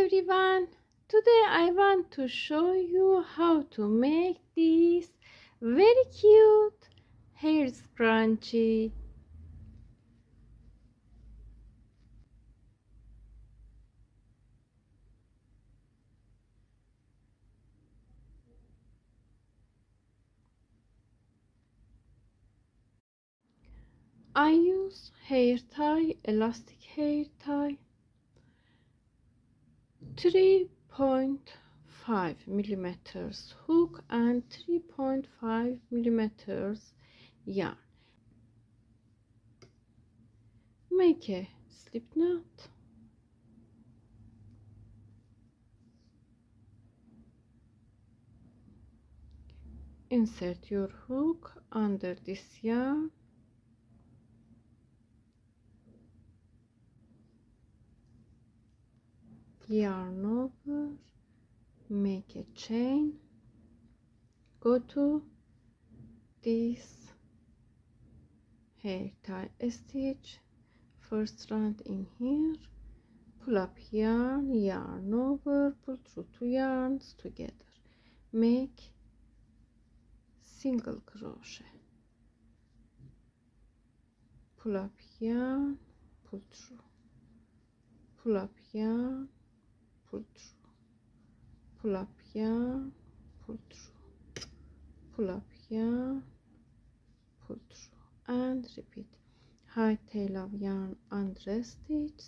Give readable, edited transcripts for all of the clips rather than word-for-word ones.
everyone, today I want to show you how to make this very cute hair scrunchie. I use hair tie, elastic hair tie, 3.5 millimeters hook and 3.5 millimeters yarn. Make a slip knot. Insert your hook under this yarn. Yarn over, make a chain, go to this hair tie stitch, first round in here, pull up yarn, yarn over, pull through two yarns together, make single crochet, pull up yarn, pull through, pull up yarn, pull through, pull up yarn, pull through, pull up yarn, pull through, and repeat. High tail of yarn under stitch,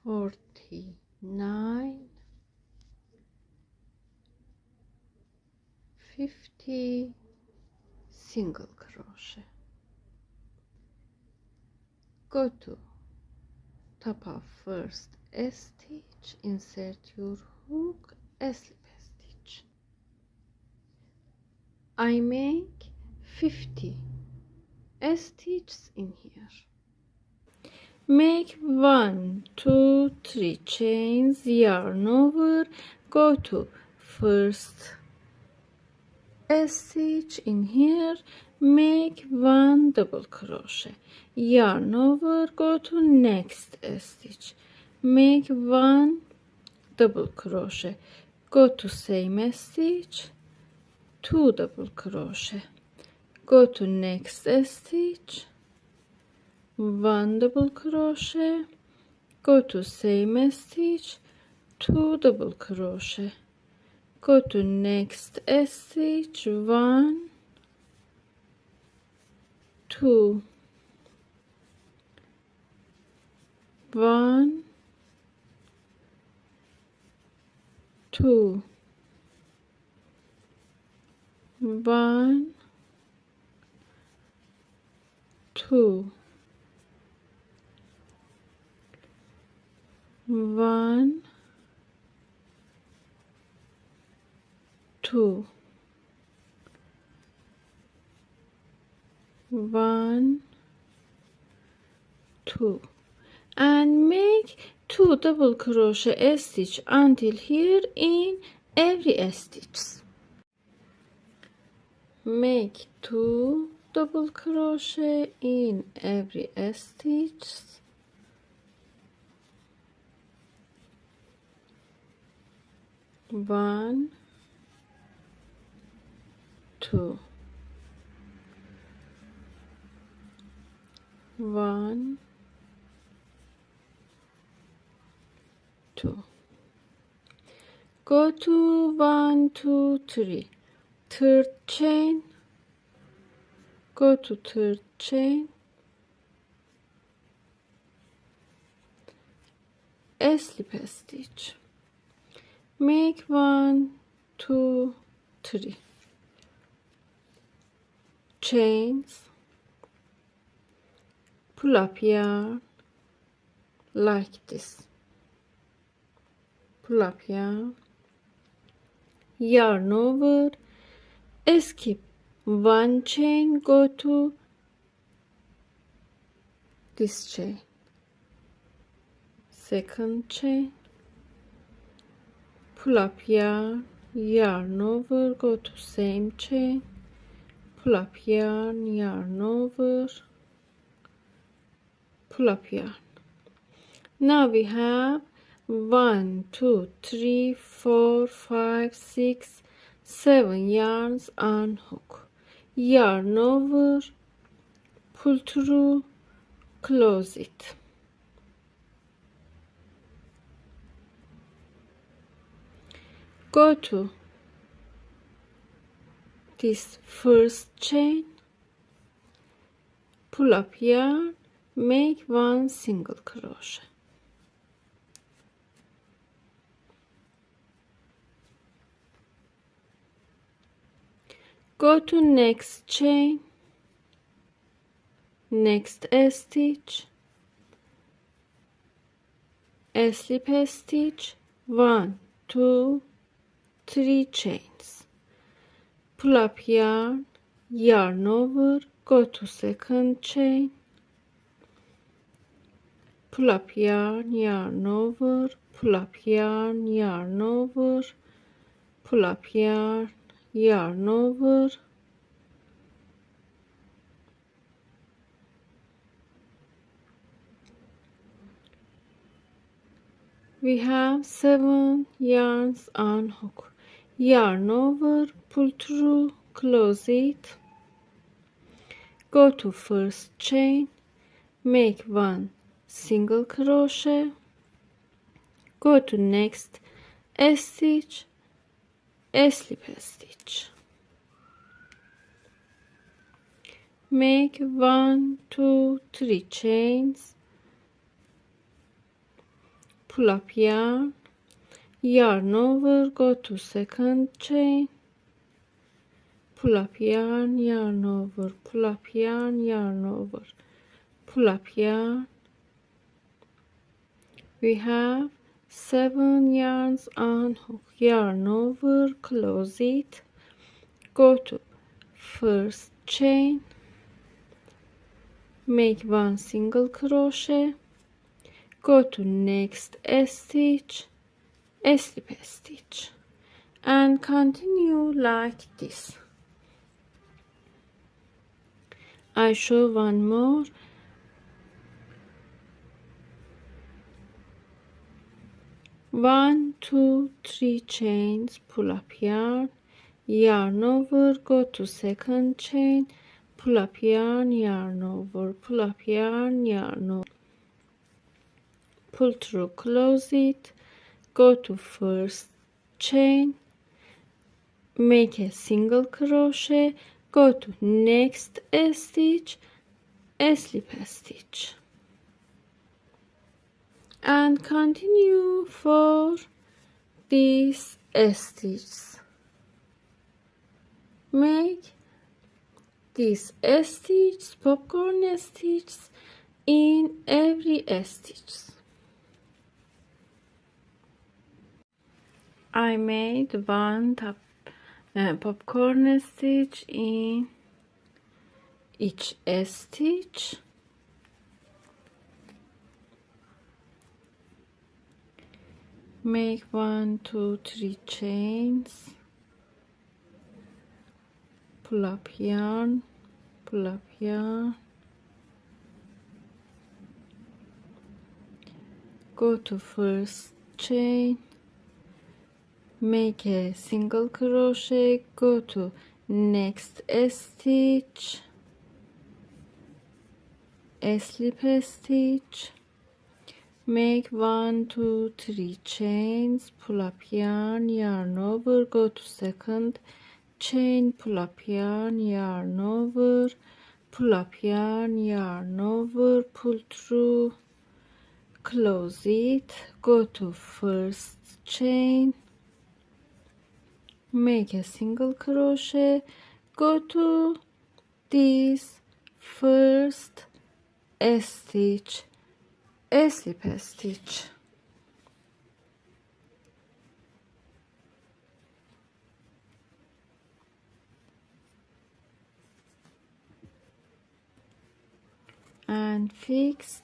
$49, $50 single crochet. Go to top of first stitch, insert your hook, slip stitch. I make 50 stitches in here. Make 1, 2, 3 chains, yarn over, go to first stitch in here, make 1 double crochet, yarn over, go to next stitch, make 1 double crochet, go to same stitch, 2 double crochet, go to next stitch, 1 double crochet, go to same stitch, 2 double crochet, go to next stitch, 1, 2, 1, 2, 1, 2, 1, 2, 1, 2, and make 2 double crochet stitch until here in every stitch. Make 2 double crochet in every stitch. 1, 2, 1, 2. Go to 1, 2, 3, third chain, go to third chain, slip stitch, make 1, 2, 3 chains, pull up yarn like this, pull up yarn, yarn over, skip 1 chain, go to this chain, second chain, pull up yarn, yarn over, go to same chain, pull up yarn, yarn over, pull up yarn. Now we have 1 2 3 4 5 6 7 yarns on hook. Yarn over, pull through, close it. Go to this first chain, pull up yarn, make 1 single crochet. Go to next chain, next stitch, slip stitch, 1 2 3 chains, pull up yarn, yarn over, go to second chain, pull up yarn, yarn over, pull up yarn, yarn over, pull up yarn, yarn over, we have 7 yarns on hook. Yarn over, pull through, close it, go to first chain, make 1 single crochet, go to next stitch, slip stitch, make 1 2 3 chains, pull up yarn, yarn over, go to second chain, pull up yarn, yarn over, pull up yarn, yarn over, pull up yarn. We have 7 yarns on hook. Yarn over, close it, go to first chain, make 1 single crochet, go to next stitch, slip stitch, and continue like this. I show one more. One, two, three chains, pull up yarn, yarn over, go to second chain, pull up yarn, yarn over, pull up yarn, yarn over, pull through, close it, go to first chain, make a single crochet, go to next stitch, slip stitch, and continue for these stitches. Make these stitches, popcorn stitches, in every stitch. I made 1 popcorn stitch in each stitch. Make 1 2 3 chains, pull up yarn, pull up yarn, go to first chain, make a single crochet, go to next stitch, slip stitch, make 1 2 3 chains, pull up yarn, yarn over, go to second chain, pull up yarn, yarn over, pull up yarn, yarn over, pull through, close it, go to first chain, make a single crochet, go to this first stitch, slip stitch, and fix